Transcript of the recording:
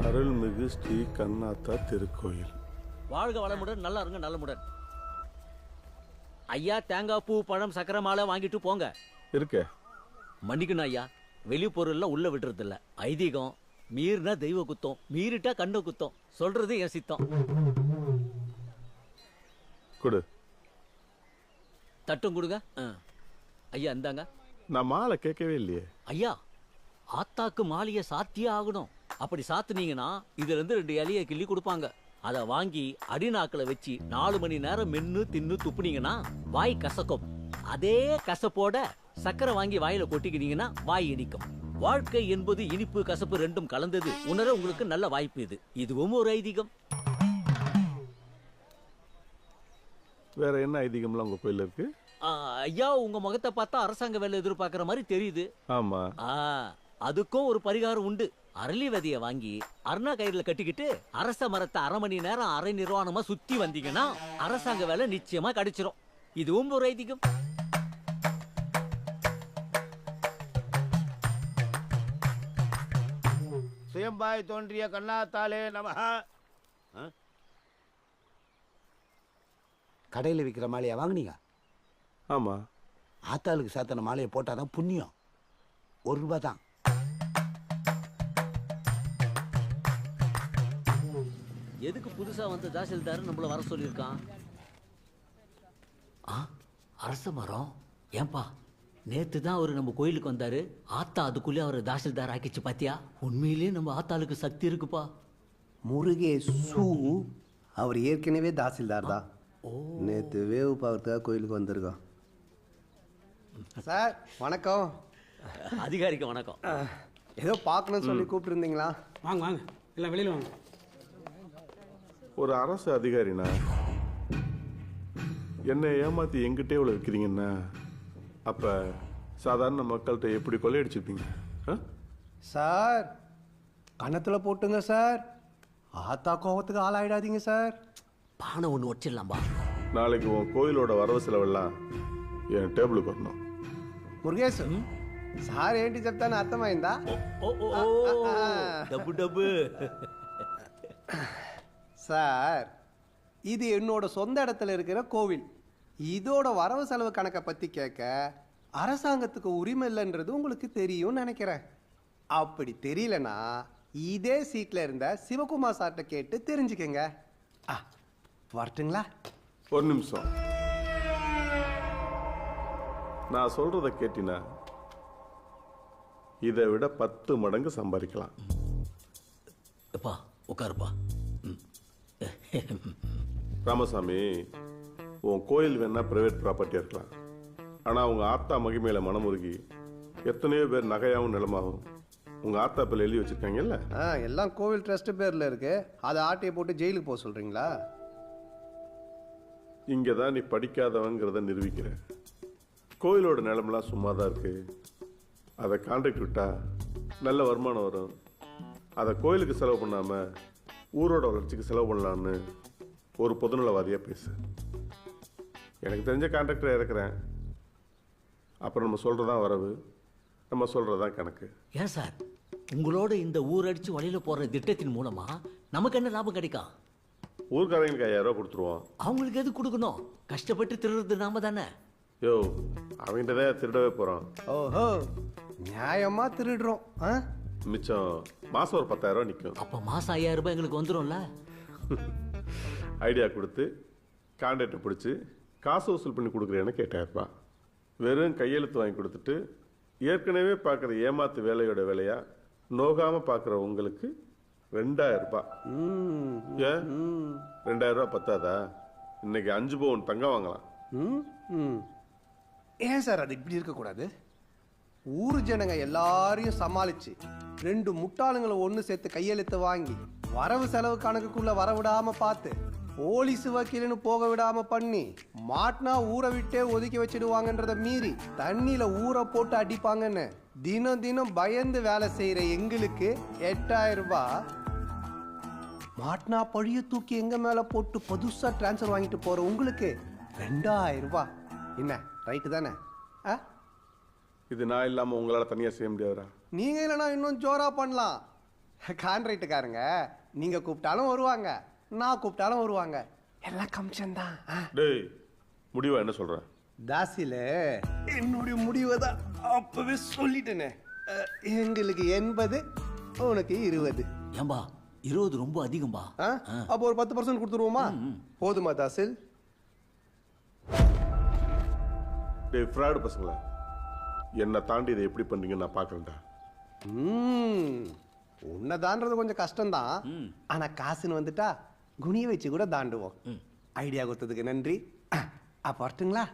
அருள்மிகு ஸ்ரீ கண்ணாத்தா திருக்கோயில். வாழ்க வளமுடன், நல்லா இருங்க நல்லமுடன். ஐயா, தேங்காய் பூ பழம் சக்கரை மாலை வாங்கிட்டு போங்க. இருக்க மன்னிக்கணும் ஐயா, வெளி பொருள்லாம் உள்ள விடுறது இல்ல. ஐதீகம் மீறினா தெய்வ குத்தம், மீறிட்டா கண்ட குத்தம். சொல்றது என் சித்தம். கொடு. தட்டும் கொடுங்க. ஐயா இந்தாங்க. நான் மாலை கேட்கவே இல்லையே. ஐயா, ஆத்தாக்கு மாலையை சாத்தியே ஆகணும். அப்படி சாத்துனீங்கன்னா இதுல இருந்து 2 இலையை கிள்ளி கொடுப்பாங்க. அதை வாங்கி அடிநாக்கில் வச்சு 4 மணி நேரம் மென்னு தின்னு துப்புனீங்கன்னா வாய் கசக்கும். அதே கசப்போட சக்கரை வாங்கி வாயில கொட்டிக்கினீங்கன்னா வாய் இனிக்கும். வாழ்க்கை என்பது இனிப்பு கசப்பு ரெண்டும் கலந்தது. உணர உங்களுக்கு நல்ல வாய்ப்பு இது. இதுவும் ஒரு ஐதீகம். வேற என்ன ஐதீகம்லாம் உங்க கோயில்ல இருக்கு? ஐயா, உங்க முகத்தை பார்த்தா அரசாங்க வேலை எதிர்பார்க்கிற மாதிரி தெரியுது. ஆமா. அதுக்கும் ஒரு பரிகாரம் உண்டு. அரளி விதைய வாங்கி அருணா கயிறுல கட்டிக்கிட்டு அரச மரத்தை 1/2 மணி நேரம் அரை நிர்வாணமா சுத்தி வந்தீங்கன்னா அரசாங்க வேலை நிச்சயமா கிடைச்சிரும். இதுவும் ஒரு ஐதீகம். சுயம்பாய் தோன்றிய கண்ணாத்தாலே நமஹ. கடையில் விற்கிற மாலையை வாங்கினீங்க? ஆமா. ஆத்தாளுக்கு சாத்தன மாலையை போட்டாதான் புண்ணியம். 1 ரூபா தான். எதுக்கு புதுசா வந்த தாசில்தார் நம்மள வர சொல்லியிருக்கான்? அரச மரம். ஏன்பா, நேத்து தான் அவரு நம்ம கோயிலுக்கு வந்தாரு. ஆத்தா அதுக்குள்ளே அவரை தாசில்தார் ஆக்கிச்சு பாத்தியா? உண்மையிலேயே நம்ம ஆத்தாளுக்கு சக்தி இருக்குப்பா. முருகேசு அவர் ஏற்கனவே தாசில்தார் தான். நேற்று வேவு பார்க்கறதுக்காக கோயிலுக்கு வந்திருக்கோம். சார் வணக்கம். அதிகாரிக்கு வணக்கம். ஏதோ பார்க்கணும்னு சொல்லி கூப்பிட்டுருந்தீங்களா? வாங்க வாங்க, எல்லாம் வெளியில் வாங்க. ஒரு அரசு அதிகாரினா என்னை ஏமாத்தி எங்கிட்டே இவ்வளோ விற்கிறீங்கன்னா அப்ப சாதாரண மக்கள்கிட்ட எப்படி கொள்ளையடிச்சிருப்பீங்க? சார் கன்னத்தில் போட்டுங்க சார். ஆத்தா கோவத்துக்கு ஆளாயிடாதீங்க சார். பானை ஒன்று வச்சிடலாம்பா. நாளைக்கு உன் கோயிலோட வரவு செலவெல்லாம் என் டேபிளுக்கு வரணும். முருகேசு சார் ఏంటి చెప్తాను అర్థమైందా? டபு டபு. சார் இது என்னோட சொந்த இடத்துல இருக்கிற கோவில். இதோட வரவு செலவு கணக்கை பற்றி கேட்க அரசாங்கத்துக்கு உரிமை இல்லைன்றது உங்களுக்கு தெரியும்னு நினைக்கிறேன். அப்படி தெரியலனா இதே சீட்டில் இருந்த சிவகுமார் சார்கிட்ட கேட்டு தெரிஞ்சுக்கங்க. வரட்டுங்களா? ஒரு நிமிஷம். நான் சொல்றத கேட்டினா இதை விட 10 மடங்கு சம்பாதிக்கலாம். எப்பா உட்காருப்பா. ராமசாமி, உன் கோயில் வேணா பிரைவேட் ப்ராப்பர்ட்டியா இருக்கலாம். ஆனா உங்க ஆத்தா மகிமையில மனமுருகி எத்தனையோ பேர் நகையாவும் நிலமாகும் உங்க ஆத்தா பேர்ல எழுதி வச்சிருக்காங்கல்ல. எல்லாம் கோவில் ட்ரஸ்ட் பேர்ல இருக்கு. அதை ஆட்டையை போட்டு ஜெயிலுக்கு போக சொல்றீங்களா? இங்கதான் நீ படிக்காதவங்கிறத நிரூபிக்கிற. கோயிலோட நிலமெல்லாம் சும்மா தான் இருக்கு. அதை கான்ட்ராக்ட் விட்டா நல்ல வருமானம் வரும். அதை கோயிலுக்கு செலவு பண்ணாம ஊரோட வளர்ச்சிக்கு செலவு பண்ணலான்னு ஒரு பொதுநலவாதியா பேசு. எனக்கு தெரிஞ்ச கான்ட்ராக்டரை இறக்குறேன். அப்புறம் நம்ம சொல்றதான் வரவு, நம்ம சொல்றதான் கணக்கு. ஏன் சார், உங்களோட இந்த ஊரடிச்சு வழியில போற திட்டத்தின் மூலமா நமக்கு என்ன லாபம் கிடைக்கும்? ஊர்க்காரங்களுக்கு 5000 ரூபா கொடுத்துருவோம். அவங்களுக்கு எது கொடுக்கணும்? கஷ்டப்பட்டு திருடுறது நாம தானே. யோ, அவங்ககிட்டதான் திருடவே போறோம். ஓஹோ, நியாயமா திருடுறோம். மிச்சம் மாசம் ஒரு 10000 ரூபா நிற்கும். அப்ப மாசம் 5000 ரூபாய் எங்களுக்கு வந்துடும்ல. ஐடியா கொடுத்து கான்ட்ராக்டை பிடிச்சி காசு வசூல் பண்ணி கொடுக்குறேன்னு கேட்டாயிருப்பா. வெறும் கையெழுத்து வாங்கி கொடுத்துட்டு ஏற்கனவே பார்க்குற ஏமாத்து வேலையோட வேலையா நோகாம பார்க்குற உங்களுக்கு 2000 ரூபாய். ஏன் 2000 ரூபாய் பத்தாதா? இன்னைக்கு 5 பவுன் தங்கம் வாங்கலாம். ஏன் சார் அது இப்படி இருக்கக்கூடாது? ஊரு ஜனங்க எல்லாரையும் சமாளிச்சு 2 முட்டாளுங்களை ஒன்று சேர்த்து கையெழுத்து வாங்கி வரவு செலவு கணக்குக்குள்ள வரவிடாம பார்த்து போலீஸ் வக்கீலுன்னு போக விடாம பண்ணி மாட்டினா ஊரை விட்டே ஒதுக்கி வச்சிடுவாங்கன்றத மீறி தண்ணியில ஊரை போட்டு அடிப்பாங்கன்னு தினம் தினம் பயந்து வேலை செய்யற எங்களுக்கு 8000 ரூபாய், மாட்டினா பழிய தூக்கி எங்க மேல போட்டு புதுசா டிரான்ஸ்ஃபர் வாங்கிட்டு போற உங்களுக்கு 2000 ரூபாய். என்ன ரைட்டு தானே? இது நான் இல்லாம உங்களால தனியா செய்ய முடியாதுடா. நீங்க இல்லைனா இன்னும் ஜோரா பண்ணலாம். கான்ட்ராக்டுக்காரங்க நீங்க கூப்பிட்டாலும் வருவாங்க, நான் கூப்பிட்டாலும் வருவாங்க. எல்லாம் கமிஷன் தான். டேய் முடிவா என்ன சொல்ற? தாசில என்னுடைய முடிவை தான் அப்பவே சொல்லிட்டேனே. எங்களுக்கு 80, உனக்கு 20. ஏம்பா 20 ரொம்ப அதிகம்பா. அப்போ ஒரு 10% கொடுத்துருவோமா? போதுமா தாசில்? டேய் ஃப்ராடு பசங்களா, என்னை தாண்டி இதை எப்படி பண்றீங்கன்னு நான் பார்க்கறேன்டா. உன்னை தாண்டது கொஞ்சம் கஷ்டம்தான். ஆனா காசுன்னு வந்துட்டா குனிய வச்சு கூட தாண்டுவோம். ஐடியா கொடுத்ததுக்கு நன்றி. அப்ப வரட்டுங்களா?